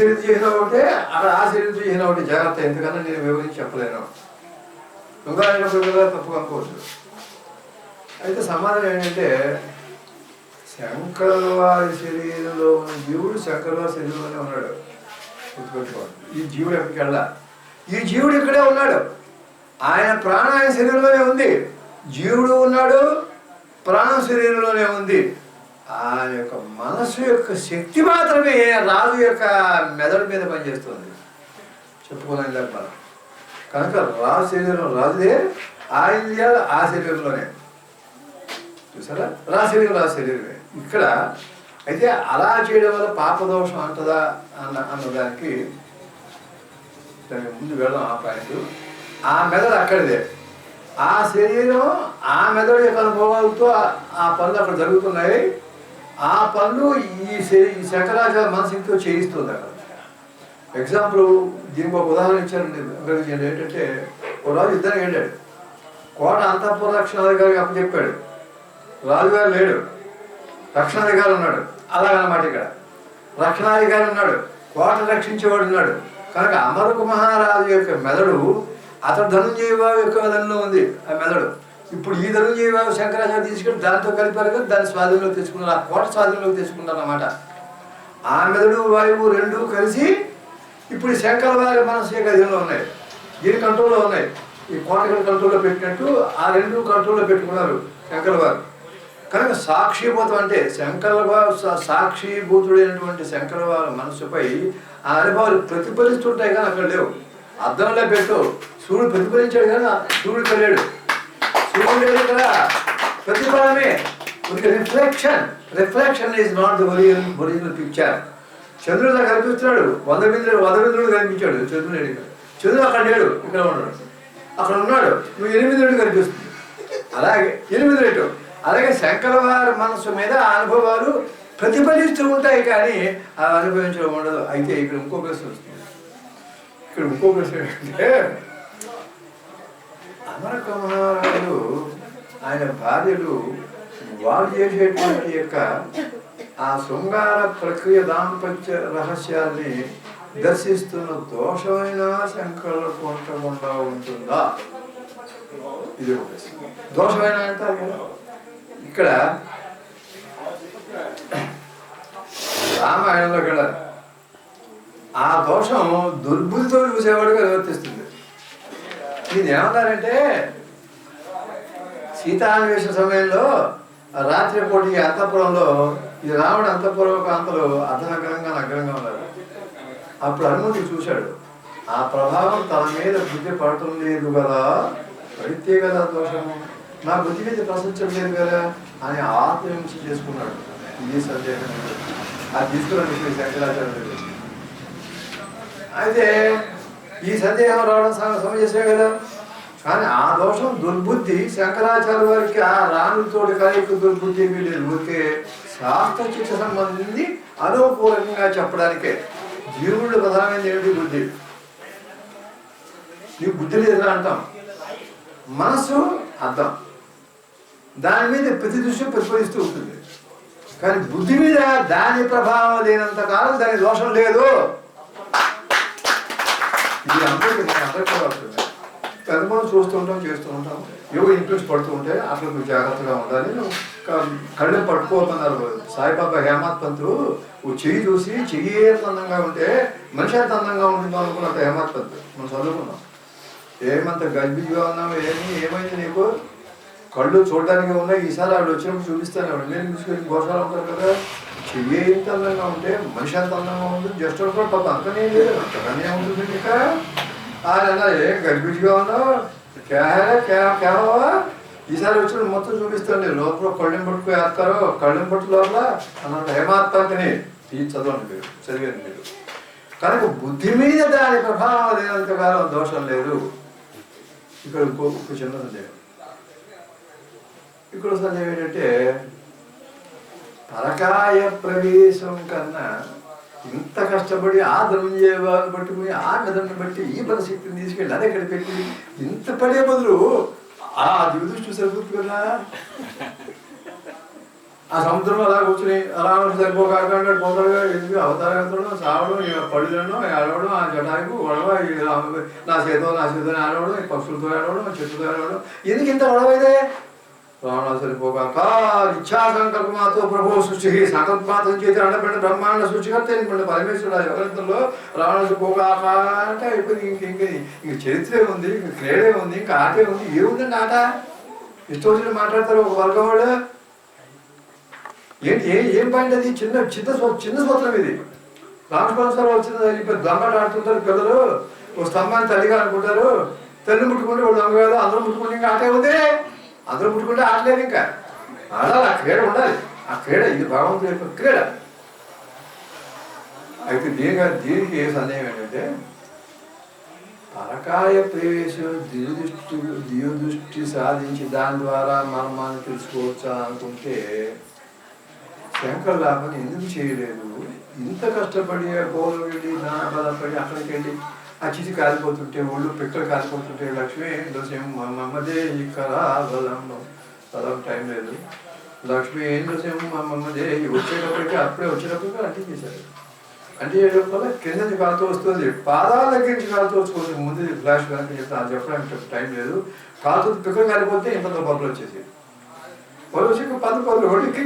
శరీరం చేసిన ఒకటే, అక్కడ ఆ శరీరం చేసిన ఒకటి. జాగ్రత్త, ఎందుకన్నా నేను వివరించి చెప్పలేను. దొంగలైనప్పుడు కదా తప్పు అనుకోవచ్చు. అయితే సమాధానం ఏంటంటే, శంకరుల వారి శరీరంలో ఉన్న జీవుడు శంకరుల వారి శరీరంలోనే ఉన్నాడు. గుర్తుపెట్టుకోండి. ఈ జీవుడు ఎక్కడికి వెళ్ళా, ఈ జీవుడు ఇక్కడే ఉన్నాడు. ఆయన ప్రాణం ఆయన శరీరంలోనే ఉంది. జీవుడు ఉన్నాడు, ప్రాణం శరీరంలోనే ఉంది. ఆయన యొక్క మనసు యొక్క శక్తి మాత్రమే రాజు యొక్క మెదడు మీద పనిచేస్తుంది. చెప్పుకున్నాం లేదు మనం. కనుక రాజు శరీరం రాజుదే, ఆయన ఆ శరీరంలోనే. చూసారా, రాజు శరీరమే ఇక్కడ. అయితే అలా చేయడం వల్ల పాపదోషం అంటదా అన్నదానికి ముందు వెళ్దాం. ఆ పాయింట్, ఆ మెదడు అక్కడిదే. ఆ శరీరం ఆ మెదడు యొక్క అనుభవాలతో ఆ పనులు అక్కడ జరుగుతున్నాయి. ఆ పనులు ఈ శంకరాచార్య మనసుతో చేయిస్తుంది అక్కడ. ఎగ్జాంపుల్ దీనికి ఒక ఉదాహరణ ఇచ్చారండి. ఏంటంటే, ఓ రాజు యుద్ధానికి వెళ్ళాడు. కోట అంతఃపుర రక్షణాధికారికి అప్పచెప్పాడు. రాజుగారు లేడు, రక్షణాధికారి ఉన్నాడు. అలాగనమాట. ఇక్కడ రక్షణాధికారి ఉన్నాడు, కోట రక్షించేవాడు ఉన్నాడు. కనుక అమరుకు మహారాజు యొక్క మెదడు అతడు ధనుంజయ బాబు యొక్క మెదడులో ఉంది. ఆ మెదడు ఇప్పుడు ఈ ధనుంజయ బాబు శంకరాచార్య తీసుకెళ్ళి దాంతో కలిపారు కదా, దాని స్వాధీనంలోకి తెచ్చుకున్నారు. ఆ కోట స్వాధీనంలోకి తెచ్చుకున్నారు అన్నమాట. ఆ మెదడు వాయువు రెండూ కలిసి ఇప్పుడు శంకర వారి మనసు యొక్క అధీనంలో ఉన్నాయి, దీని కంట్రోల్లో ఉన్నాయి. ఈ కోటల కంట్రోల్లో పెట్టినట్టు ఆ రెండు కంట్రోల్లో పెట్టుకున్నారు శంకర వారు. కనుక సాక్షిభూతం అంటే సాక్షిభూతుడైనటువంటి శంకర వారి మనసుపై ఆ అనుభవాలు ప్రతిఫలిస్తుంటాయి కానీ అక్కడ లేవు. అద్దంలో పెట్టు, సూర్యుడు ప్రతిఫలించాడు కానీ సూర్యుడు కలిగాడు. సూర్యుడు లేదు కదా, ప్రతిఫలమే. Reflection is not the original picture. చంద్రుడు నాకు కనిపిస్తున్నాడు, 100 బిందువులు కనిపించాడు. చంద్రుడు అక్కడ లేడు, ఇక్కడ ఉన్నాడు. అక్కడ ఉన్నాడు, నువ్వు 8 కనిపిస్తుంది. అలాగే 8 అలాగే శంకర వారి మనసు మీద ఆ అనుభవాలు ప్రతిఫలిస్తూ ఉంటాయి కానీ ఆ అనుభవించడం ఉండదు. అయితే ఇక్కడ ఇంకో ప్రశ్న వస్తుంది. ఇక్కడ ఇంకో ప్రశ్న ఏంటంటే, అమరక మహారాజు ఆయన భార్యలు వారు చేసేటువంటి యొక్క ఆ శృంగార ప్రక్రియ దాంపత్య రహస్యాల్ని దర్శిస్తున్న దోషమైన శంకరులకు ఉండకుండా ఉంటుందా? ఇది ఒక ప్రశ్న. దోషమైన అంటారు కదా. ఇక్కడ రామాయణంలో కూడా ఆ దోషం దుర్బుద్ధితో చూసేవాడుగా నివర్తిస్తుంది. ఇది ఏమన్నారంటే, సీతాన్వేష సమయంలో రాత్రిపూట ఈ అంతఃపురంలో ఈ రాముడు అంతఃపురం కాంతలు అర్ధనగ్రంగా నగ్రంగా ఉన్నారు. అప్పుడు హనుమంతుడు చూశాడు, ఆ ప్రభావం తన మీద బుద్ధి పడటం లేదు కదా, పడితే కదా దోషము, నా బుద్ధి మీద ప్రసరించడం లేదు కదా అని ఆత్మవిమర్శ చేసుకున్నాడు. ఇది సందేహం. అది తీసుకురండి శంకరాచార్య. అయితే ఈ సందేహం రావడం సమంజసమే కదా. కానీ ఆ దోషం దుర్బుద్ధి శంకరాచార్య వారికి ఆ రాణులతోటి కలయిక దుర్బుద్ధి లేదు. ఊరికే శాస్త్ర శిక్ష సంబంధించి అనుకూలంగా చెప్పడానికే. జీవుడు ప్రధానమైనది ఏమిటి? బుద్ధి. నీకు బుద్ధి లేదురా అంటాం, మనసు అర్థం, దాని మీద ప్రతి దృశ్యం ప్రతిఫలిస్తూ ఉంటుంది. కానీ బుద్ధి మీద దాని ప్రభావం లేనంత కాలం దాని దోషం లేదు. ఇది అందరికీ వస్తుంది. పెద్ద మనం చూస్తూ ఉంటాం, చేస్తూ ఉంటాం, ఏవో ఇన్ఫ్లుయెన్స్ పడుతూ ఉంటాయి. అసలు నువ్వు జాగ్రత్తగా ఉండాలి. కళ్ళు పట్టుకోతున్నారు. సాయిబాబా హేమాత్ పంతులు చెయ్యి చూసి చెయ్యి ఎంత అందంగా ఉంటే మనిషి ఎంత అందంగా ఉంటుందో అనుకున్నట్టు హేమాత్ పంతులు మనం చదువుకున్నాం. ఏమంత గర్భిగా ఉన్నావు, ఏమైంది నీకు? కళ్ళు చూడడానికి ఉన్నాయి, ఈసారి ఆవిడ వచ్చినప్పుడు చూపిస్తాను. ఆవిడ నేను తీసుకొని గోశాల ఉంటారు కదా, చెయ్యి ఎంత అందంగా ఉంటే మనిషి ఎంత అందంగా ఉంటుంది. జస్ట్ కూడా పాప అంతనే లేదు, అంతగానే ఉంటుంది. ఇంకా ఆయన అన్నారు, ఏం గర్భిగా ఉన్నావు, కేవా ఈసారి వచ్చిన మొత్తం చూపిస్తాను. లోపల కళ్ళెం పట్టుకు వేస్తారో కళ్ళెం పట్టు లోపల అన్నట్టు హేమాత్మని ఈ చదవండి మీరు, చదివారు మీరు. కనుక బుద్ధి మీద దాని ప్రభావం లేనంతకాలం దోషం లేదు. ఇక్కడ ఇంకో చిన్న సందేహం. ఇక్కడ సందేహం ఏంటంటే, పరకాయ ప్రవేశం కన్నా ఇంత కష్టపడి ఆ ధనుంజయవాన్ని పట్టుకుని ఆ మెదడుని బట్టి ఈ పరిశక్తిని తీసుకెళ్ళి అది ఎక్కడ పెట్టి ఇంత పడే బదులు ఆ దిగుదృష్టి సరిపోతుంది కదా. ఆ సముద్రంలో అలా కూర్చుని అలా సరిపోకాడు పోతాడు, ఎందుకు అవతారం సావడం, పళ్ళులను ఆడవడం, ఆ జటాకు గొడవ, నా చేతో ఆడవడం, పక్షులతో ఆడవడం, చెట్టుతో ఆడవడం, ఎందుకు ఇంత గొడవ అయితే రావణ సరిపోక ఇచ్ఛా సంకల్పమాతో ప్రభు సృష్టి సంకల్పమాతం చేతి అండపెండ బ్రహ్మాండ సృష్టికర్త అయినటువంటి పరమేశ్వరుడు ఎవరిలో రావణ సరిపోకాక అంటే అయిపోయింది. ఇంక చరిత్రే ఉంది, ఇంక క్రీడే ఉంది, ఇంకా ఆటే ఉంది. ఏముందండి ఆట? ఇష్టం వచ్చిన మాట్లాడతారు ఒక వర్గం వాళ్ళు. ఏంటి ఏం పాయింట్ అది? చిన్న సూత్రం ఇది. రామస్వామి వచ్చిన ఇప్పుడు దొంగట ఆడుతుంటారు పిల్లలు, ఒక స్తంభాన్ని తల్లిగా అనుకుంటారు, తల్లి ముట్టుకుంటే వాళ్ళు దొంగ కాదు, అందరూ ముట్టుకుంటే ఇంకా ఆటే ఉంది. అందరూ ముట్టుకుంటే ఆడలేదు, ఇంకా ఆడాలి, ఆ క్రీడ ఉండాలి. ఆ క్రీడ ఇది భగవంతుడి యొక్క క్రీడ. అయితే దీనికి ఏ సందేహం ఏంటంటే పరకాయ ప్రవేశం దివ్యదృష్టి సాధించి దాని ద్వారా మనం తెలుసుకోవచ్చా అనుకుంటే శంకరలాభని ఎందుకు చేయలేదు? ఇంత కష్టపడి గోలు వెళ్ళి బలపడి అక్కడికి వెళ్ళి ఆ చితి కాలిపోతుంటే, ఒళ్ళు పిక్కలు కాలిపోతుంటే లక్ష్మీ దోషం మమ్మదే ఇక్కడ బలం టైం లేదు, లక్ష్మీ ఏం దోషం మమ్మదే వచ్చేటప్పటికి అప్పుడే వచ్చేటప్పటికి అంటే చేశారు. అంటే లోపల కింద నుంచి కాలుతో వస్తుంది, పాదాల దగ్గర నుంచి కాలుతో వచ్చుకోవచ్చు. ముందు ఫ్లాష్ కనుక చెప్తాను, అది చెప్పడానికి టైం లేదు. కాలుతో పిక్కలు కాలిపోతే ఇంత బొబ్బలు వచ్చేసి వాళ్ళు వచ్చి 10 రోజులు ఎక్కి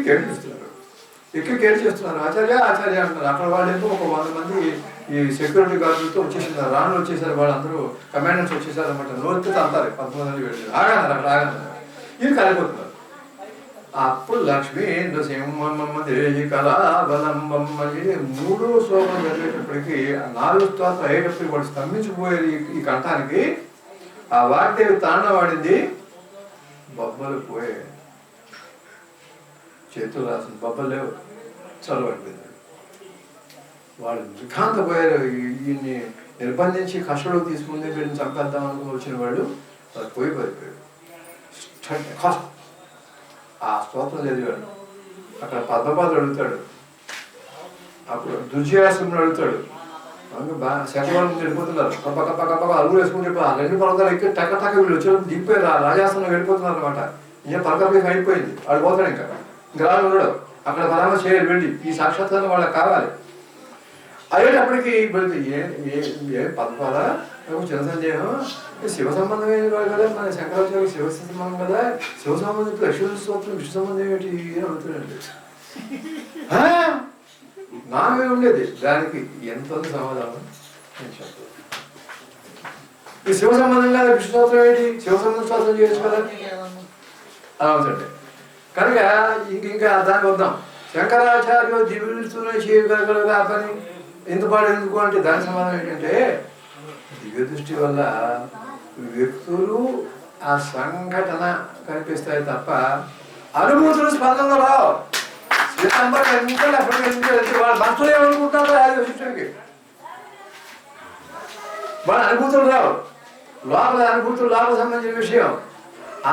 కేర్ చేస్తున్నారు. ఆచార్య అంటున్నారు. అక్కడ వాళ్ళు ఏమో ఒక 100 మంది ఈ సెక్యూరిటీ గార్డులతో వచ్చేసినారు, రాణులు వచ్చేసారు, వాళ్ళందరూ కమాండర్స్ వచ్చేసారు అనమాట. నోటితో అంటారు 11 మంది వెళ్ళారు, ఆగన్నారు, అక్కడ ఆగన్నారు, ఇవి కాలిపోతున్నారు. అప్పుడు లక్ష్మీ దేహి కళాబలంబం అని 3వ శ్లోకం చదివేటప్పటికి 4వ స్తోత్రం అయ్యేటప్పటికి వాడు స్తంభించిపోయేది. ఈ కంఠానికి ఆ వాగ్దేవి తాండ వాడింది, బొబ్బలు పోయాయి, చేతులు రాసిన బొబ్బలు లేవు, చదవట్లేదు. వాళ్ళు విఖాంత పోయారు. ఈయన్ని నిర్బంధించి కష్టలోకి తీసుకుని వీళ్ళని చంపేద్దాం అనుకుని వచ్చిన వాళ్ళు వాళ్ళు పడిపోయారు. ఆ స్తోత్రం చదివాడు. అక్కడ పద్మపాదుడు అడుగుతాడు, అప్పుడు దుర్జయాశ్రములు అడుగుతాడు. శంకరం వెళ్ళిపోతున్నారు, కప్ప అరుగు వేసుకుని 2 పర్వతాలు ఎక్కి టక్క వీళ్ళు వచ్చేటప్పుడు దిగిపోయారు. ఆ రాజాశ్రమం వెళ్ళిపోతున్నారు అనమాట. ఇంకా పరకపేసి అయిపోయింది, వాడు పోతాడు. ఇంకా రాను ఉండడు. అక్కడ పరామర్శ చేయాలి, వెళ్ళి ఈ సాక్షాత్కారం వాళ్ళకి కావాలి. అయ్యేటప్పటికి ఏ పద్మపాద చిన్న సందేహం, శివ సంబంధమైన వాడు కదా, మన శంకరాచార్య శివ సంబంధం కదా, శివ సంబంధించి లక్ష్మీ స్తోత్రం విష్ణు సంబంధం ఏమిటి అని అడుగుతున్నాడు. నామే ఉండేది. దానికి ఎంత సమాధానం నేను చెప్పాను. ఈ శివ సంబంధం కదా, విష్ణు స్తోత్రం ఏంటి, శివ సంబంధం స్తోత్రం చేయొచ్చు కదా అలా అవుతుంటే. కనుక ఇంకా దానికి వద్దాం. శంకరాచార్య దివ్యులతోనే చేయగలగలగా పని ఎందుపాడు ఎందుకు అంటే దాని సమాధానం ఏంటంటే దివ్య దృష్టి వల్ల వ్యక్తులు ఆ సంఘటన కనిపిస్తాయి తప్ప అనుభూతులు స్పందనలో రావు. వాళ్ళ మనసులో ఏమనుకుంటారో అది విషయానికి వాళ్ళ అనుభూతులు రావు. లోపల అనుభూతులు లోపల సంబంధించిన విషయం.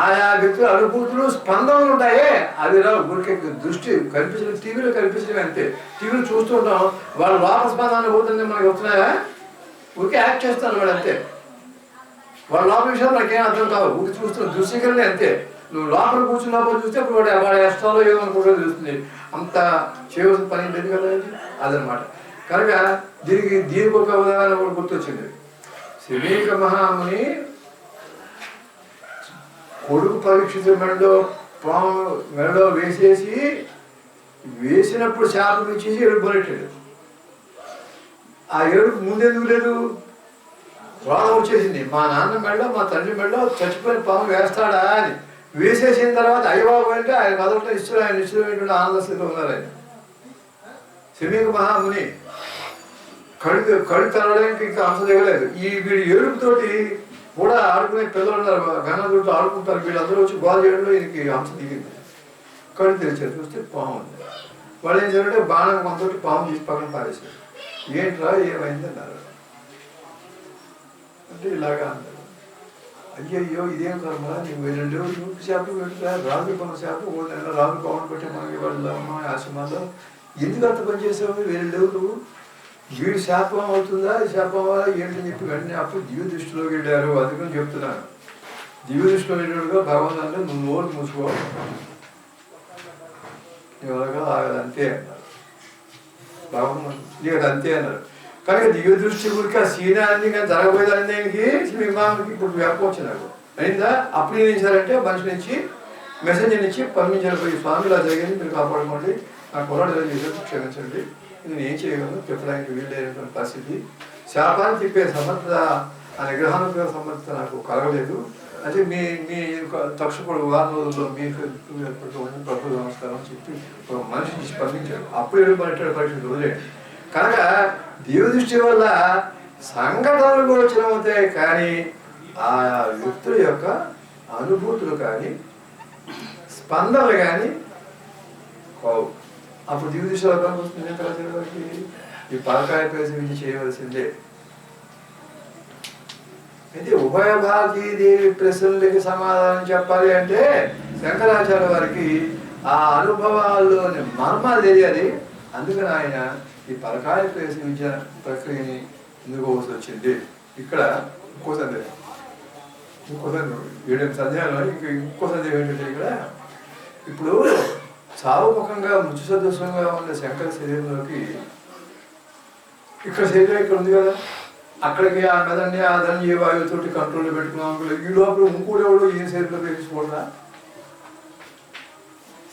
ఆయా వ్యక్తుల అనుభూతులు స్పందనలు ఉంటాయే, అది రావు. ఊరికే దృష్టి కనిపించడం, టీవీలో కనిపించడం అంతే. టీవీలో చూస్తుంటాం, వాళ్ళ లోపల స్పందన అనుభూతులు మనకి వస్తున్నాయా? ఊరికే యాక్ట్ చేస్తాను వాడు అంతే. వాళ్ళ లోపల విషయాలు నాకేం అర్థం కావు. ఊరికి చూస్తున్న దృశ్యకరణ అంతే. నువ్వు లోపల కూర్చున్న లోపల చూస్తే ఇప్పుడు వాడి ఎస్ట్రాలో ఏదో అనుకుంటూ చూస్తుంది. అంత చేయవలసిన పని లేదు కదా అదనమాట. కనుక దీనికి ఒక ఉదాహరణ కూడా గుర్తొచ్చింది. శమీక మహాముని కొడుకు పరీక్షిత మెడలో వేసినప్పుడు శాపం ఇచ్చేసి ఏడుపు మొదలెట్టాడు. ఆ ఏడుపు ముందెందుకు లేదు? రోగం వచ్చేసింది. మా నాన్న మెడలో మా తండ్రి మెడలో చచ్చిపోయిన పాము వేస్తాడా అని వేసేసిన తర్వాత అయ్యబాబు అంటే ఆయన మొదట ఆయన ఇష్టమైనటువంటి ఆనంద స్థితిలో ఉన్నారు. ఆయన శమీక మహాముని కళ్ళు తరవడానికి ఇంకా అంశం దిగలేదు. వీడి ఏడుపుతోటి కూడా ఆడుకునే పిల్లలు ఉన్నారు, గంగదుడితో ఆడుకుంటారు. వీళ్ళందరూ వచ్చి గోల్ చేయడంలో ఈయనకి అంశం దిగింది. కళ్ళు తెరిచారు, చూస్తే పాము ఉంది. వాళ్ళు ఏం చేయాలంటే బాణం కొంతటి పాము తీసి పక్కన పారేశారు. ఏంట్రా ఏమైంది అన్నారు. అంటే ఇలాగా అన్నారు. అయ్యయ్యో ఇదేం కర్మ, నీకు 2 రోజులు శాపం పెట్టుతా, రాజు పనుల శాపం 3 నెలలు రాజు పవన్ పెట్టి మనకి వాళ్ళ అమ్మ ఆశ్రమాల్లో ఎందుకు అంత పని చేసావు? 2 రోజులు వీడు శాపం అవుతుందా, శాపం వల్ల ఏంటని చెప్పి వెంటనే అప్పుడు దివ్య దృష్టిలోకి వెళ్ళారు. అందుకని చెప్తున్నాను, దివ్య దృష్టిలో వెళ్ళినట్టుగా భగవంతుడు నువ్వు నోరు మూసుకో, ఇవాళ ఆగదు అంతే అన్నారు. బాగున్నాను ఇక అంతే అన్నారు. కానీ దివ్య దృష్టి గురికి ఆ సీనాన్ని కానీ జరగబోయేదానికి మీకు మామకి ఇప్పుడు చెప్పవచ్చు నాకు అయిందా. అప్పుడు ఏం చేశారంటే మనిషి నుంచి మెసేంజర్ నుంచి పంపించారు, పోయి స్వామి ఇలా జరిగింది మీరు కాపాడుకోండి, నా కొరడు చేసేది క్షమించండి, నేను ఏం చేయగలను చెప్పడానికి వీళ్ళైనటువంటి పరిస్థితి, శాపాన్ని తిప్పే సమర్థత ఆ నిగ్రహానుగ్రహ సమర్థత నాకు కలగలేదు, అంటే మీ మీ తక్షకుడు వారం రోజుల్లో మీకు ప్రభు నమస్కారం అని చెప్పి మనిషి నుంచి పంపించారు. అప్పుడు ఏడుపడేటాడు పరీక్షలు వదిలేడు. కనుక దృష్టి వల్ల సంఘటనలు కూడా చిన్నమవుతాయి, కానీ ఆ వ్యక్తుల యొక్క అనుభూతులు కానీ స్పందనలు కానీ కావు. అప్పుడు దృష్టి వస్తుంది. ఈ పలకాయ పేసి విధి చేయవలసిందే. అయితే ఉభయ భారతీదేవి ప్రశ్నలకి సమాధానం చెప్పాలి అంటే శంకరాచార్య వారికి ఆ అనుభవాల్లోని మర్మాలు తెలియాలి. అందుకని ఆయన ఈ పలకాయ పేసి విద్య ప్రక్రియని ఎందుకోవాల్సి వచ్చింది. ఇక్కడ ఇంకో సందేహం, ఏడెనిమిది సందేహాలు ఇంకో సందేహం ఏంటంటే, ఇక్కడ ఇప్పుడు సావుముఖంగా మృత్యు సదృశంగా ఉన్న శంకర శరీరంలోకి ఇక్కడ శరీరం ఇక్కడ ఉంది కదా, అక్కడికి ఆ మెదన్ని ఆ ధన్య వాయువుతోటి కంట్రోల్లో పెట్టుకున్నాం. ఈ లోపల ఇంకోడెవడో ఈ శరీరంలో వేసుకోవడా?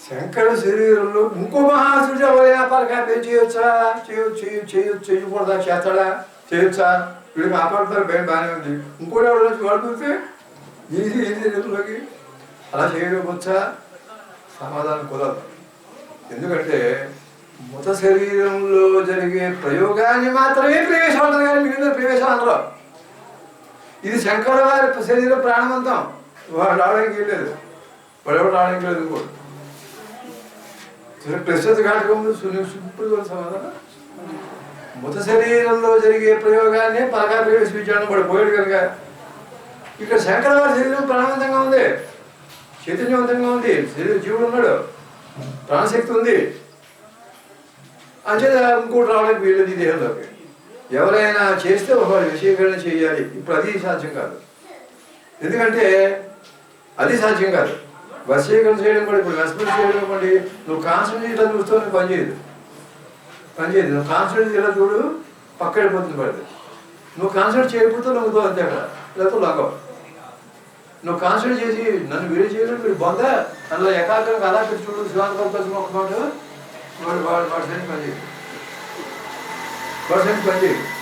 శంకర శరీరంలో ఇంకో మహాసుడు ఎవరైనా పలకాయ చేయొచ్చా? చేయకూడదా? చేస్తాడా? చేయొచ్చా? వీడికి కాపాడుతారు, భయం బాగానే ఉంది. ఇంకోటి ఎవరి నుంచి వాడుతుంటే ఈ శరీరంలోకి అలా చేయకపోవచ్చా? సమాధానం కుదరదు. ఎందుకంటే మృత శరీరంలో జరిగే ప్రయోగాన్ని మాత్రమే ప్రవేశం అంటారు, కానీ మిగిలిన ప్రవేశం అనరు. ఇది శంకర వారి శరీరం ప్రాణవంతం, వాడు రావడానికి వెళ్ళలేదు, వాడు ఎవరు రావడానికి లేదు. ఇంకోటి ప్రస్తుత ఘాటకం ఇప్పుడు సమాధానం మృత శరీరంలో జరిగే ప్రయోగాన్ని పలకా ప్రవేశించాడు, వాడు పోయాడు కనుక. ఇక్కడ శంకర వారి శరీరం ప్రాణవంతంగా ఉంది, చైతన్యవంతంగా ఉంది, శరీర జీవుడు ఉన్నాడు, ప్రాణశక్తి ఉంది. అంచేత ఇంకోటి రావడానికి వీళ్ళది దేహంలోకి. ఎవరైనా చేస్తే ఒక విషయీకరణ చేయాలి. ఇప్పుడు అది సాధ్యం కాదు, ఎందుకంటే అది సాధ్యం కాదు. వశీకరణ చేయడం కూడా ఇప్పుడు రెస్పాన్స్ చేయడం అనుకోండి, నువ్వు కాన్సన్ట్రేట్ ఇలా చూస్తావు, నువ్వు పనిచేయదు. నువ్వు కాన్సన్ట్రేట్ ఇలా చూడు, పక్క వెళ్ళిపోతుంది పడదు. నువ్వు కాన్సన్ట్రేట్ చేయకపోతే లొంగుతావు అంతే, అక్కడ లేకపోతే లొంగవు. నువ్వు కాన్సన్ట్రేట్ చేసి నన్ను వీడియో చేయడం మీరు బొంద అందులో ఏకాగ్రంగా అలా పెట్టి చూడు, శివాంత పద్ధతి ఒక మాట వాడు సైన్స్ పనిచేయదు,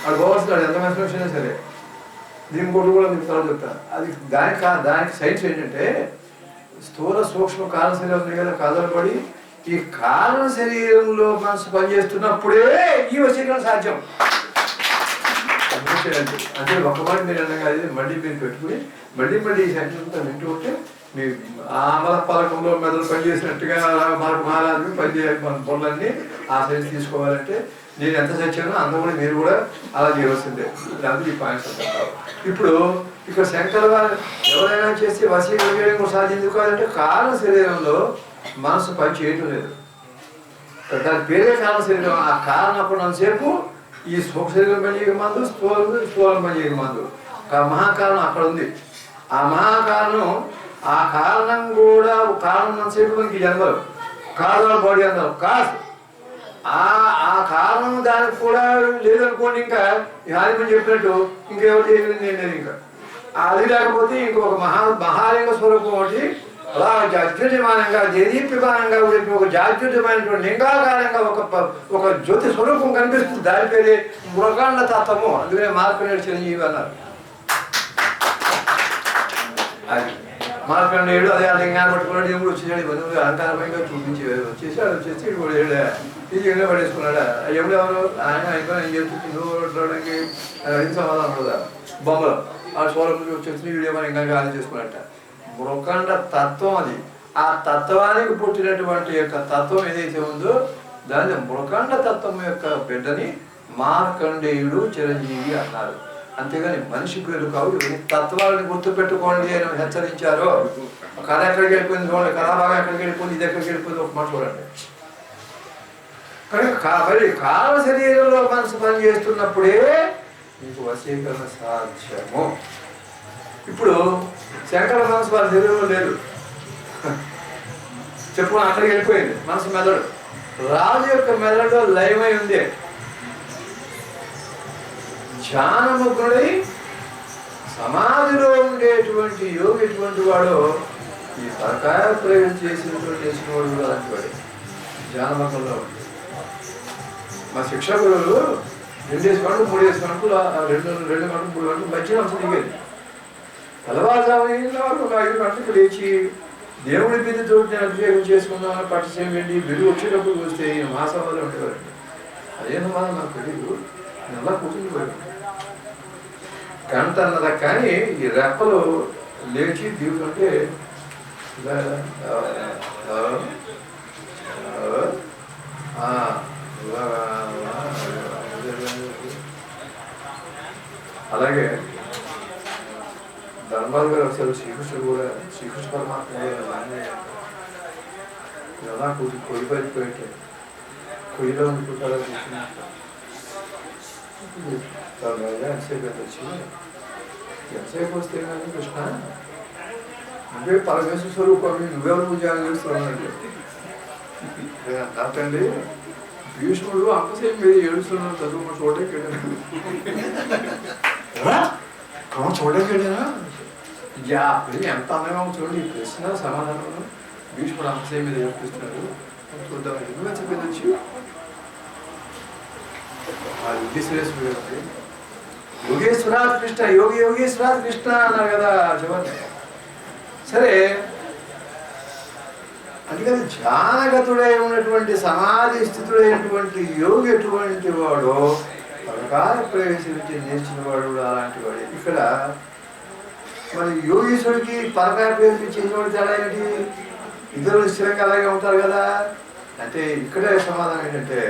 వాడు పోవాల్సినాడు ఎంత మంచి విషయమైనా సరే. దీని కొట్టు కూడా మీకు తర్వాత చెప్తాను. అది దానికి సైన్స్ ఏంటంటే, స్థూల సూక్ష్మ కారణ శరీరం ఉంది కదా, కదలబడి ఈ కారణ శరీరంలో మనసు పనిచేస్తున్నప్పుడే ఈ వశీకరణ సాధ్యం. అంటే ఒక మాట మీరు అన్నా కాదు, మళ్ళీ మీరు పెట్టుకుని మళ్ళీ ఈ సెంటర్ వింటూ ఉంటే మీ ఆమల పలకంలో మెదడు పనిచేసినట్టుగా మనకు మహారాజు పనిచేయాలి. మన పొలన్నీ ఆ సైన్స్ తీసుకోవాలంటే నేను ఎంత చచ్చానో అంత కూడా మీరు కూడా అలా చేయవలసిందే. అందుకు ఈ పాయింట్స్ అంటారు. ఇప్పుడు ఇక్కడ శంకర వారు ఎవరైనా చేస్తే వశీకరణ చేయడం కూడా సాధ్యం కాదంటే, కారణ శరీరంలో మనసు పని చేయటం లేదు, దాని పేరే కారణ శరీరం. ఆ కారణం అప్పుడున్నంతసేపు ఈ సూక్ష్మ శరీరం పనిచేయక మందు, స్థూలం పనిచేయక మందు. మహాకారణం అక్కడ ఉంది. ఆ మహాకారణం, ఆ కారణం కూడా కారణం అంతసేపు మనకి జన్మలు కారణాలు బాడీ అన్నారు కాదు. ఆ కారణం దానికి కూడా లేదనుకోండి, ఇంకా హారిమని చెప్పినట్టు ఇంకెవరు చేయలేదు నేను లేదు. ఇంకా అది లేకపోతే ఇంకొక మహాలింగ స్వరూపం ఒకటి అలా జాజ్యుజమానంగా దేదీప్యమానంగా ఉండేది ఒక జాజ్యుజమైనటువంటి లింగాకారంగా ఒక జ్యోతి స్వరూపం కనిపిస్తుంది. దాని పేరే మృగాండ తత్వము. అందుకనే మార్కండేయుడు చిరంజీవి అన్నారు. అది మార్కండేయుడు అదే ఆ లింగాన్ని పట్టుకున్నాడు, దేవుడు వచ్చేసాడు, ఇవన్నీ అలంకారమయంగా వచ్చేసాడు. వచ్చేసి ఇప్పుడు ఇది ఎన్నో పడేసుకున్నాడా? ఎవరు ఆయన ఇంకా ఏం చేస్తుంది సమాధానం కదా, బొమ్మలు ఆ సోలం వచ్చేసి వీడియో ఇంకా గాలి చేసుకున్నట్ట. మృకండ తత్వం అది. ఆ తత్వానికి పుట్టినటువంటి యొక్క తత్వం ఏదైతే ఉందో దాన్ని మృకండ తత్వం యొక్క బిడ్డని మార్కండేయుడు చిరంజీవి అన్నారు. అంతేగాని మనిషి పేరు కావు. ఇవన్నీ తత్వాలని గుర్తుపెట్టుకోండి అని హెచ్చరించారో. కథ ఎక్కడికి వెళ్ళిపోయింది చూడండి, కథాభాగం ఎక్కడికి వెళ్ళిపోయింది, ఇది ఎక్కడికి వెళ్ళిపోయింది ఒక మాట చూడండి. మరి కారణ శరీరంలో మనసు పని చేస్తున్నప్పుడే మీకు వశీకరణ సాధ్యము. ఇప్పుడు శంకర మనసు వారి శరీరంలో లేదు, చెప్పుకొని అక్కడికి వెళ్ళిపోయింది మనసు మెదడు. రాజు యొక్క మెదడులో లయమై ఉంది. ధ్యానమగ్నుడై సమాధిలో ఉండేటువంటి యోగి ఎటువంటి వాడు ఈ పరకాయ ప్రయోగం చేసినటువంటి వాడు అలాంటి వాడు ధ్యానమగ్నంలో ఉంది. మా శిక్షకులు 2 గంటలు 3 గంటలు 2 గంటలు 3 గంటలు మధ్యలో అంత దిగేది. తెల్లవారుజామున వరకు 5 గంటలకు లేచి దేవుడి మీద తోటి నేను అభిషేకం చేసుకుందామని పట్టిసేయండి. బిల్లు వచ్చేటప్పుడు వస్తే ఈయన మాసంలో ఉండేవారండి. అదేనో మనం నాకు తెలియదు. నేను అలా కూర్చుండిపోయాను గంట అన్నదా. కానీ ఈ రెప్పలు లేచి దేవుడు అంటే అలాగే ధర్మాలు గారు ఒకసారి శ్రీకృష్ణుడు కూడా శ్రీకృష్ణ పరమాత్మ ఎలా కొడిపోయిపోయింటే కొయ్యిలో ఉండిపోతారా ఎంతసేపు వచ్చి ఎంతసేపు వస్తే కానీ కృష్ణ నువ్వే పరమేశ్వర స్వరూపం నువ్వెవరు పూజ చేస్తున్నావు అంతండి. భీష్ముడు అంతసేపు మీద ఏడుస్తున్నాడు చదువు చూడకేడా చూడకేడా ఎంత అందంగా చూడండి. ఈ ప్రశ్న సమాధానం భీష్ముడు అంతసేపు మీద ఏడుస్తున్నాడు చూద్దాం. నువ్వే చెప్పేది వచ్చి యోగేశ్వరాజ్ కృష్ణ యోగేశ్వరాజ్ కృష్ణ అన్నారు కదా చివరి. సరే అందుకని ధ్యానగతుడై ఉన్నటువంటి సమాధి స్థితుడైనటువంటి యోగి ఎటువంటి వాడు పరకాయ ప్రవేశించి నేర్చిన వాడు అలాంటి వాడు. ఇక్కడ మరి యోగీశ్వరుడికి పరకాయ ప్రవేశించిన వాడు తేడా ఏంటి? ఇద్దరు స్థిరంగా అలాగే ఉంటారు కదా అంటే ఇక్కడే సమాధానం ఏంటంటే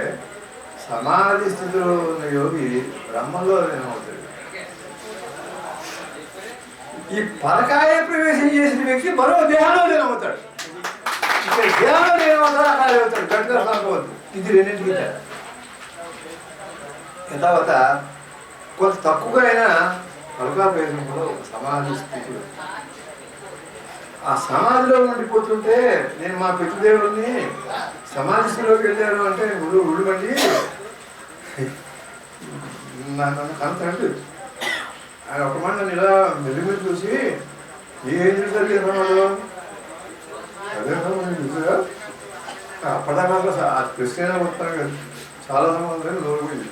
సమాధి స్థితిలో ఉన్న యోగి బ్రహ్మంలో లీనమవుతాడు. ఈ పరకాయ ప్రవేశం చేసిన వ్యక్తి మరో దేహంలో లీనమవుతాడు. ఇక్కడ దేహంలో లీనమవుతాడు అక్కడ అవుతాడు. గట్టిగా కనుకోవద్దు. ఇది రెండింటికి తర్వాత కొంత తక్కువగా అయినా పరకాయ ప్రవేశం కూడా ఒక సమాధి స్థితిలో ఆ సమాధిలో ఉండిపోతుంటే నేను మా పితృదేవుడిని సమాధి స్థితిలోకి వెళ్ళాను అంటే ఉళ్ళుమండి నన్ను కనతండి ఆయన ఒక మాట నన్ను ఇలా మెల్లిమెల్లి చూసి ఏం చూసారు సమాధిలో అదే చూసారా అప్పటిదాకా క్రిస్టియన్ మొత్తం కదా చాలా సమాధానం నోరుపోయింది.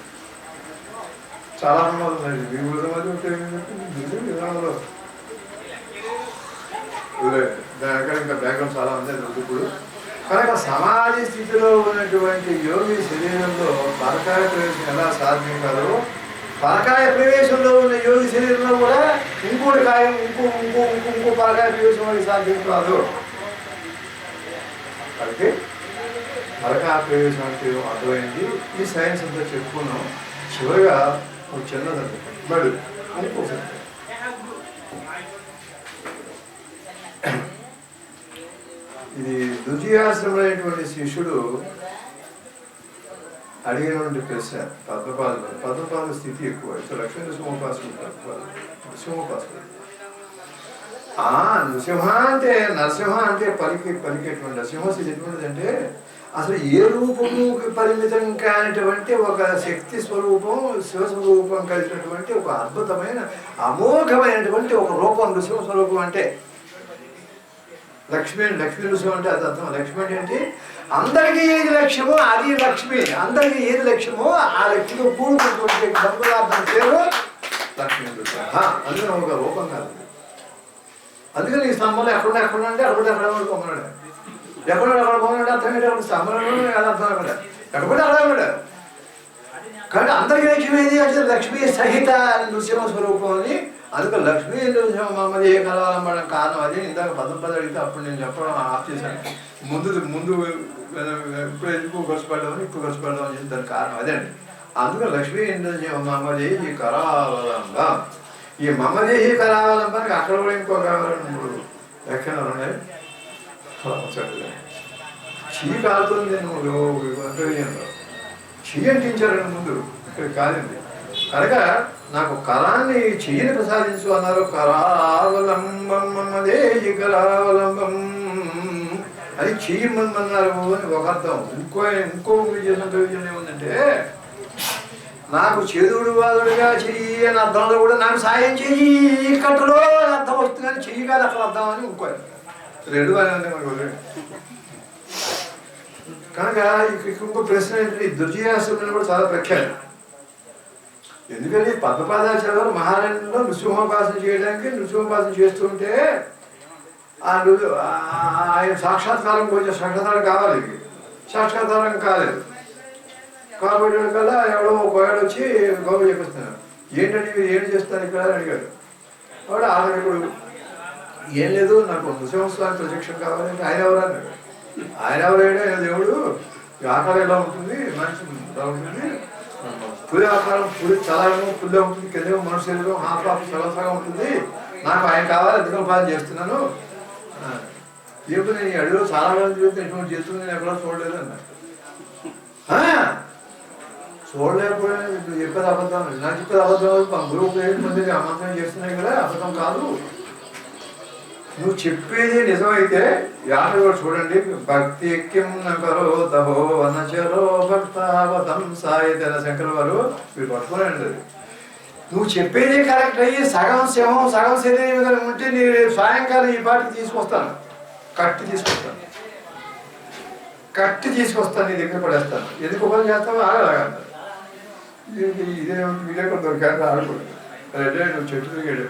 చాలా సమాధానం ఉంది. మీ ఊరి సమాధి ఉంటే విధానంలో దాని ఇంకా బ్యాక్గ్రౌండ్ చాలా ఉంది ఇప్పుడు. కనుక సమాధి స్థితిలో ఉన్నటువంటి యోగి శరీరంలో పరకాయ ప్రవేశం ఎలా సాధ్యం కాదు, పరకాయ ప్రవేశంలో ఉన్న యోగి శరీరంలో కూడా ఇంకోటి కాయం ఇంకో పరకాయ ప్రవేశం అది సాధ్యం కాదు. అంటే పరకాయ ప్రవేశం అంటే అర్థమైంది. ఈ సైన్స్ అంతా చెప్పుకున్నాం. చివరిగా ఒక చిన్నదండి బడు ఇంకోసారి ఇది ద్వితీయాశ్రమైనటువంటి శిష్యుడు అడిగినటువంటి ప్రశ్న పద్మపాద స్థితి ఎక్కువ. లక్ష్మీ నృసింహోపాసకుడు నృసింహ అంటే నరసింహ అంటే పలికేటువంటి నరసింహస్థితి ఎటువంటిది అంటే అసలు ఏ రూపముకి పరిమితం కానిటువంటి ఒక శక్తి స్వరూపం శివస్వరూపం కలిగినటువంటి ఒక అద్భుతమైన అమోఘమైనటువంటి ఒక రూపం నృసింహ స్వరూపం అంటే. లక్ష్మి నృసింహం అంటే అది అర్థం. లక్ష్మి అంటే అందరికీ ఏది లక్ష్యమో అది లక్ష్మి, అందరికీ ఏది లక్ష్యమో ఆ లక్ష్మితో కూడుకున్నటువంటి బంధురార్థం పేరు లక్ష్మీ నృసింహ. అందుకని ఒక రూపం కాదు. అందుకని ఈ స్తంభంలో ఎక్కడ అంటే అక్కడ పొమ్మన్నాడు. ఎక్కడ పొమ్మన్నాడు అర్థం ఏంటి? అక్కడ స్తంభంలో ఎలా అర్థం అక్కడ ఎక్కడ అక్కడ. కానీ అందరికీ లక్ష్మి ఏది అంటే లక్ష్మీ సహిత నృసింహ స్వరూపం అని. అందుకే లక్ష్మీ నృసింహ మమ్మల్ని ఏ కలవాలమ్మడం కారణం అది. ఇందాక పదం అడిగితే అప్పుడు నేను చెప్పడం ఆఫ్ చేశాను. ముందు ఇప్పుడు ఎందుకు ఖర్చుపడ్డామని ఇప్పుడు ఖర్చుపడ్డామని చెప్పి దానికి కారణం అదండి. అందుకే లక్ష్మీ నృసింహ మమ్మది ఈ కరావలంబం. ఈ మమ్మదేహి కరావలంబానికి అక్కడ కూడా ఇంకో కావాలని 3 వ్యాఖ్యానాలు ఉన్నాయి. చీ కాలుతుంది నువ్వు అంతర్యంలో చీ అంటించారండి ముందు, ఇక్కడ కాదండి. కనుక నాకు కరాన్ని చెయ్యిని ప్రసాదించు అన్నారు. కరావలంబం మమ్మదేహి కరావలంబం అది చెయ్యమన్నారు అని ఒక అర్థం. ఇంకో విజయం ఏముందంటే నాకు చేదుడు వాదుడుగా చెయ్యి అని అర్థంలో కూడా నాకు సాయం చెయ్యి కట్టలో అర్థం వస్తుంది కానీ చెయ్యి కాదు అక్కడ అర్థం అని ఇంకో రెండు అని ఉంది మనకు. కనుక ఇంకో ప్రశ్న ఏంటంటే దుర్జయాసురుని కూడా చాలా ప్రఖ్యాతి. ఎందుకంటే పద్మపాదాచార్య గారు మహారాణిలో నృసింహోపాసన చేయడానికి నృసింహోపాసన చేస్తుంటే ఆయన సాక్షాత్కారం కొంచెం సాక్షాత్కారం కావాలి, సాక్షాత్కారం కాలేదు. కాబట్టి కల్లా ఎవడో ఒకడు వచ్చి గౌరవ చెప్పిస్తున్నారు. ఏంటంటే మీరు ఏం చేస్తారు ఇక్కడ అని అడిగాడు. వాడు ఆదరణకుడు ఏం లేదు నాకు నృసింహస్వామి ప్రత్యక్షం కావాలంటే ఆయన ఎవరు అన్నాడు. ఆయన ఎవరైనా దేవుడు ఆకారం ఎలా ఉంటుంది, మనిషి ఎలా ఉంటుంది, పులి ఆకారం పులి చలాగము పుల్లే ఉంటుంది, కింద మనుషు శరీరం హాఫ్ సలసగా ఉంటుంది, నాకు ఆయన కావాలి దిగోపాలన చేస్తున్నాను. ఇప్పుడు నేను అడిలో చాలా మంది చూస్తే ఇటువంటి చేస్తుంది నేను ఎక్కడో చూడలేదు అన్నాడు. చూడలేకపోయినా ఇప్పుడు చెప్పేది అబద్ధం, నాకు చెప్పేది అబద్ధం, మా గురువు పొంది అబద్ధం చేస్తున్నాయి కదా, అబద్ధం కాదు. నువ్వు చెప్పేది నిజమైతే యాభై కూడా చూడండి. భక్తి కరోతహో వనచరో భక్తావతం సాయితన శంకర వారు మీరు పట్టుకోనండి. నువ్వు చెప్పేదే కరెక్ట్ అయ్యి సగం శవం సగం శరీరం ఉంటే నీ సాయంకాలం ఈ పాటికి తీసుకొస్తాను, కట్టి తీసుకొస్తాను నీ దగ్గర పడేస్తాను. ఎందుకు ఉపయోగం చేస్తావు ఆగలాగంటారు. ఇదే వీడియో కూడా దొరికాక ఆడుకోండి. అదే నువ్వు చెట్టు తిరిగాడు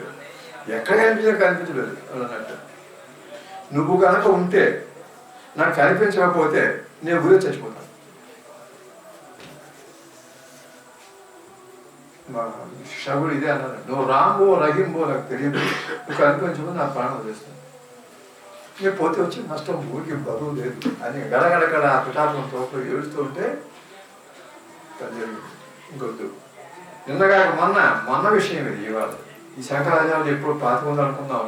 ఎక్కడ కనిపించలేదు అన్నట్టు. నువ్వు కనుక ఉంటే నాకు కనిపించకపోతే నేను ఊరే చచ్చిపోతాను. మా శిక్షకుడు ఇదే అన్నాడు, నువ్వు రాంబో రహింబో నాకు తెలియదు, నువ్వు కనిపించబో నా ప్రాణం చేస్తాను. నేను పోతే వచ్చి నష్టం ఊరికి బరువు లేదు అని గడగడగడ ఆ పిఠాపురంతో ఏడుస్తూ ఉంటే ఇంకొద్దు. నిన్నగా మొన్న విషయం ఇది. ఇవాళ ఈ శంకరాచార్యులు ఎప్పుడు పాతికొంది అనుకుందాం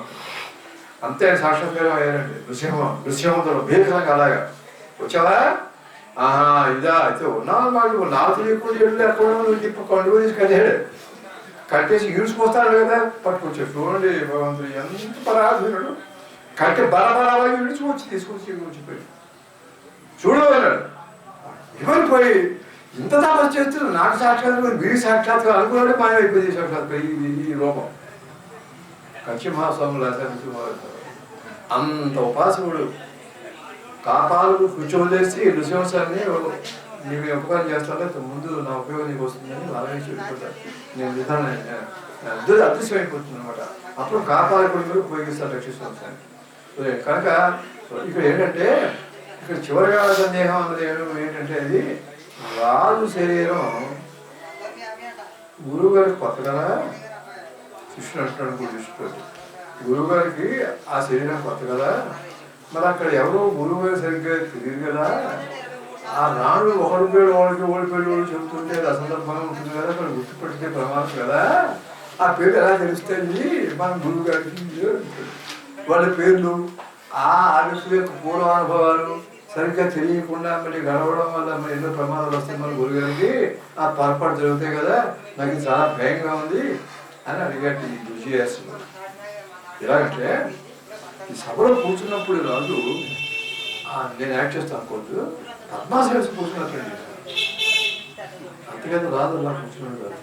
అంతే సాక్షాత్కారం అయ్యారండి. నృసింహంతో భీకరంగా అలాగా వచ్చావా ఇదా అయితే ఉన్నావు మాకు నాకు తెలియకుండా ఎళ్ళు ఎక్కడ నువ్వు తిప్పు కొండకు తీసుకెళ్ళాడు. కట్టేసి ఈడ్చుకొస్తాడు కదా పట్టుకొచ్చాడు. చూడండి భగవంతుడు ఎంత పరాధీనుడు. కట్టి బలబలా ఈడ్చుకొచ్చి తీసుకొచ్చి కూర్చిపోయి చూడు అన్నాడు. ఎవరు పోయి ఇంత తపస్సు చేస్తున్నాడు, నాకు సాక్షాత్కారం వీరి సాక్షాత్కారం అనుకున్నాడే మాయమైపోయింది సాక్షాత్కారం ఈ రూపం. కంచి మహాస్వాములు అంత ఉపాసకుడు కాపాలకు కూర్చోలేసి నృసింహసాన్ని నీవు ఉపకారం చేస్తాను ముందు నా ఉపయోగం నీకు వస్తుందని అలాగే చెప్పుకుంటారు. నేను విధానం అదృశ్యమైపోతుంది అనమాట. అప్పుడు కాపాలకుడు ఉపయోగిస్తాను రక్షిస్తాను. కనుక ఇక్కడ ఏంటంటే ఇక్కడ చివరిగా సందేహం అన్నది ఏంటంటే అది రాజు శరీరం గురువు గారికి కొత్త కదా. శిష్యుడు అంటున్నాడు శిష్యుడు గురువు గారికి ఆ శరీరం కొత్త కదా, మరి అక్కడ ఎవరో గురువు గారు సరిగ్గా తెలియదు కదా. ఆ నాడు ఒకరి పేరు ఓడిపోయి చెబుతుంటే అది అసందర్భంగా ఉంటుంది కదా, అక్కడ గుర్తుపెట్టితే ప్రమాదం కదా. ఆ పేరు ఎలా తెలుస్తుంది మన గురువు గారికి వాళ్ళ పేర్లు ఆ వ్యక్తి యొక్క పూర్వానుభవాలు సరిగ్గా తెలియకుండా మరి గడవడం వల్ల మరి ఎన్నో ప్రమాదాలు వస్తాయి మన గురుగారికి. ఆ పొరపాటు జరుగుతాయి కదా, నాకు ఇది చాలా భయంగా ఉంది అని అడిగాడు ఈ దుర్జయాసుడు. ఎలాగంటే ఈ సభలో కూర్చున్నప్పుడు రాజు నేను యాక్ట్ చేస్తాను అనుకోవద్దు, పద్మాసనం కూర్చున్నట్టు అంతేకాదు రాదు అలా కూర్చున్నాడు కాదు.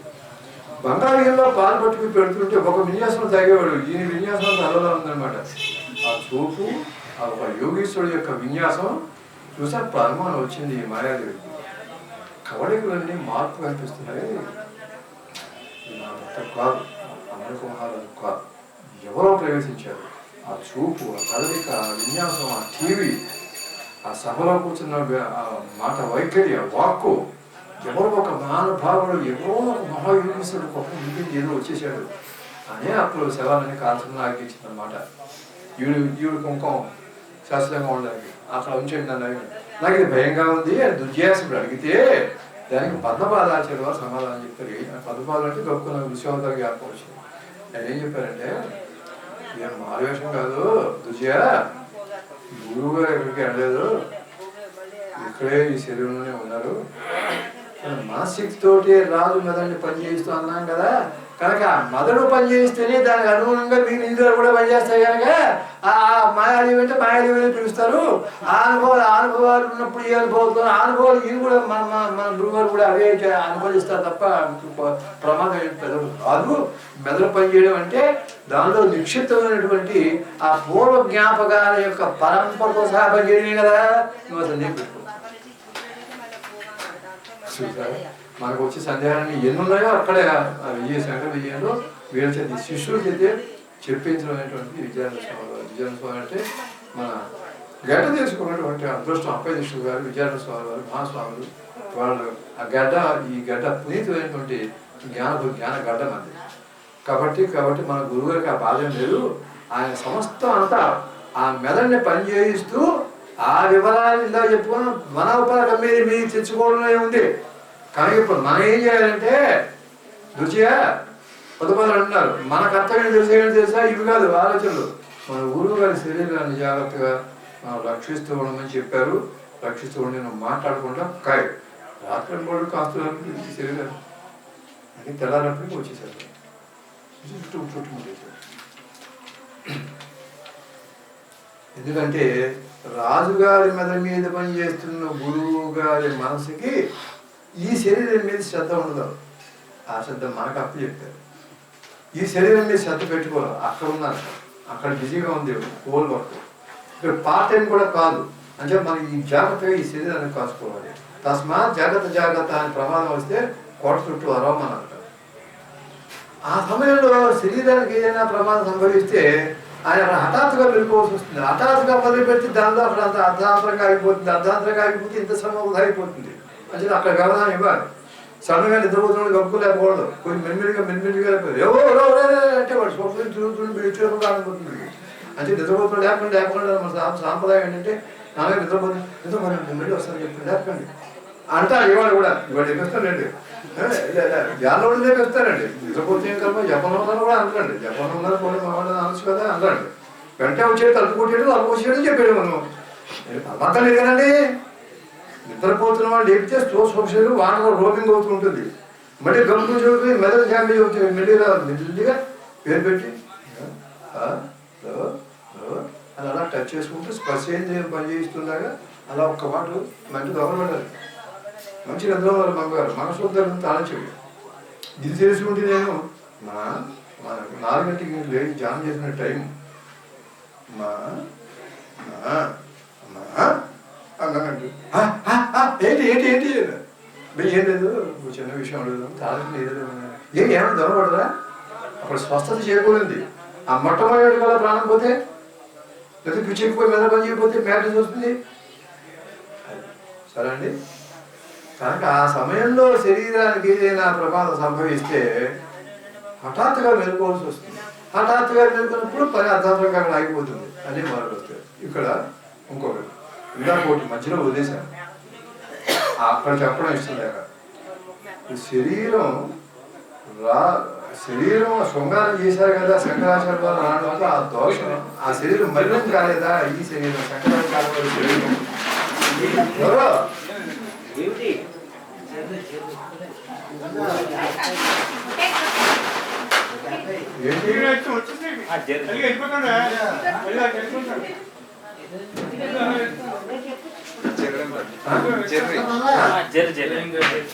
బంగాళీలో పాలు పట్టుకుని పెడుతుంటే ఒక విన్యాసం తాగేవాడు, ఈయన విన్యాసం అలలా ఉందన్నమాట. ఆ చూపు ఆ ఒక యోగీశ్వరుడు యొక్క విన్యాసం చూసాక అనుమానం వచ్చింది ఈ మాయాదేవికి. కవళికలన్నీ మార్పు కనిపిస్తున్నాయి. కాదు అమరక మహారాజు కాదు, ఎవరో ప్రవేశించారు. ఆ చూపు ఆ కదలిక ఆ విన్యాసం ఆ టీవీ ఆ సభలో కూర్చున్న మాట వైఖరి ఆ వాక్కు ఎవరో ఒక మహానుభావుడు ఎవరో ఒక మహాయోగీశ్వరుడు గొప్ప మిగిలింది ఏదో వచ్చేసాడు అనే అప్పుడు శవాలని కాల్చడం ఆగించింది అనమాట. ఈవిడు కుంకం శాస్త్రంగా ఉండడానికి అక్కడ ఉంచండి నన్ను. నాకు ఇది భయంగా ఉంది అని దుర్జయాసుడు అడిగితే దానికి పద్మపాదాచార్య వారు సమాధానం చెప్తారు. పద్మపాదాలు అంటే గొప్ప విశ్వవంతుల జ్ఞాపకం వచ్చింది. ఆయన ఏం చెప్పారంటే ఇక మారువేషం కాదు దుర్జయ, గురువు గారు ఎక్కడికి వెళ్ళలేదు, ఇక్కడే ఈ శరీరంలోనే ఉన్నారు. మనశక్తితోటి రాజు మెదడిని పనిచేస్తూ అన్నాం కదా, కనుక మెదడు పనిచేస్తేనే దానికి అనుగుణంగా మిగిలిన ఇంద్రియాలు కూడా పనిచేస్తాయి కనుక ఆ మాయాదేవి అంటే మాయాదేవి అని పిలుస్తారు. ఆ అనుభవాలు ఉన్నప్పుడు ఏ అనుభవాలు అనుభవాలు ఇది కూడా మన గురువుగారు కూడా అవే అనుభవిస్తారు తప్ప ప్రమాదం పెదవు కాదు. మెదడు పనిచేయడం అంటే దానిలో నిక్షిప్తమైనటువంటి ఆ పూర్వ జ్ఞాపకాల యొక్క పరంపరతో సహా పనిచేయడమే కదా. నువ్వు అసలు నేను పెట్టుకో మనకు వచ్చే సందేహాన్ని ఎన్ని ఉన్నాయో అక్కడే శంకర విజయంలో వీళ్ళ చేతి శిష్యుల చేతే చెప్పించడం అనేటువంటి విజయానంద స్వామి అంటే మన గడ్డ తీసుకున్నటువంటి అదృష్టం అప్పయ్య శిష్యులు గారు, విజయానంద స్వామి వారు, మహాస్వాములు వాళ్ళు ఆ గడ్డ ఈ గడ్డ పునీతమైనటువంటి జ్ఞాన గడ్డ మంది కాబట్టి మన గురువుగారికి ఆ బాధ్యం లేదు. ఆయన సమస్తం అంతా ఆ మెదడుని పనిచేయిస్తూ ఆ వివరాలు ఇలా చెప్పుకుని మన ఉపరకం మీరు తెచ్చుకోవడమే ఉంది. కానీ ఇప్పుడు మనం ఏం చేయాలంటే రుచిగా పదపాలు అంటున్నారు, మన కర్తవ్యం తెలుసా ఇవి కాదు ఆలోచనలు. మన గురువు గారి శరీరాన్ని జాగ్రత్తగా మనం రక్షిస్తూ ఉండమని చెప్పారు. రక్షిస్తూ ఉండి నేను మాట్లాడకుండా రాత్రి కూడా కాస్తున్నారు శరీరాన్ని అని తెల్లారప్పటికి వచ్చేసారు. ఎందుకంటే రాజుగారి మీద పనిచేస్తున్న గురువు గారి మనసుకి ఈ శరీరం మీద శ్రద్ధ ఉండదు. ఆ శ్రద్ధ మనకు అప్పు చెప్పారు. ఈ శరీరం మీద శ్రద్ధ పెట్టుకోవాలి. అక్కడ ఉన్నారు, అక్కడ బిజీగా ఉంది హోల్ వర్క్. ఇక్కడ పార్ట్ టైం కూడా కాదు అంటే మనకి ఈ జాగ్రత్తగా ఈ శరీరాన్ని కాసుకోవాలి. తస్మాత్ జాగ్రత్త అని ప్రమాదం వస్తే కోట చుట్టూ అరవమన్నారు. ఆ సమయంలో శరీరానికి ఏదైనా ప్రమాదం సంభవిస్తే ఆయన హఠాత్తుగా వెళ్ళిపోవాల్సి వస్తుంది. హఠాత్తుగా మొదలుపెట్టి దానిలో అక్కడ అంత అర్ధాంతరంగా ఆగిపోతుంది. అర్ధాంతరంగా ఆగిపోతే ఇంత సమయం అయిపోతుంది. అంటే అక్కడ గమనం ఇవ్వాలి. సడన్గా నిద్రపోతున్నాడు గబ్బు లేకపోవడం కొంచెం మెల్లిగా ఎవరో అంటే వాడు స్వప్నం తిరుగుతుండే అనుకుంటుంది. అంటే నిద్రపోతున్నాడు లేకుండా మన సాంప్రదాయం ఏంటంటే నాలుగు నిద్రపోతుంది మళ్ళీ వస్తాను చెప్పి లేకండి అంటారు. ఇవాళ చెప్పేస్తానండి ధ్యానంలో చెప్పేస్తారండి. నిద్రపోతే కల్ప జపంలో కూడా అనకండి. జపంలో కూడా మావాడు అనొచ్చు కదా అనకండి. వెంటనే వచ్చేది తలుపు వచ్చేయడం చెప్పాడు. మనం పక్కన లేదు కదండి. నిద్రపోతున్న వాళ్ళు లేపితే శరీరం వాటర్ రోమింగ్ అవుతూ ఉంటుంది. మళ్ళీ గమ్ము చదువుతుంది మెదడు డ్యామేజ్ అవుతుంది. మెల్లిగా పేరు పెట్టి అని అలా టచ్ చేసుకుంటూ స్పర్శేంద్రియం పనిచేస్తుండగా అలా ఒక్క మాట మంచి గమనపడాలి. మంచి నిద్ర వాళ్ళు మమ్మగారు మనసుద్దరు తాళించండి. ఇది తెలుసుకుంటే నేను మనకు 4 గంటలకి లేచి జామ్ చేసిన టైం అన్నానండి. ఏంటి ఏం లేదు చిన్న విషయం లేదు తాళించి ఏమైనా దొరకబడరా. అప్పుడు స్వస్థత చేయకూడదు. ఆ మొట్టమొదటి కదా ప్రాణం పోతే లేదా పిచ్చిపోయి మెదడు పని చేయకపోతే మ్యారేజ్ వస్తుంది. సరే అండి. కనుక ఆ సమయంలో శరీరానికి ఏదైనా ప్రమాదం సంభవిస్తే హఠాత్తుగా మెలుకోవాల్సి వస్తుంది. హఠాత్తుగా మెలుకున్నప్పుడు పని అర్థాంతరంగా అక్కడ ఆగిపోతుంది అని మార్పు వస్తుంది. ఇక్కడ ఇంకొకటి ఇంకోటి మధ్యలో వదిలేశాను అక్కడ చెప్పడం ఇష్టం లేక శరీరం శృంగారం చేశారు కదా శంకరాచార్య వారు రావడంతో ఆ దోషం ఆ శరీరం మలినం కాలేదా. ఈ శరీరం శంకరాచార్య వారి శరీరం ఏంటి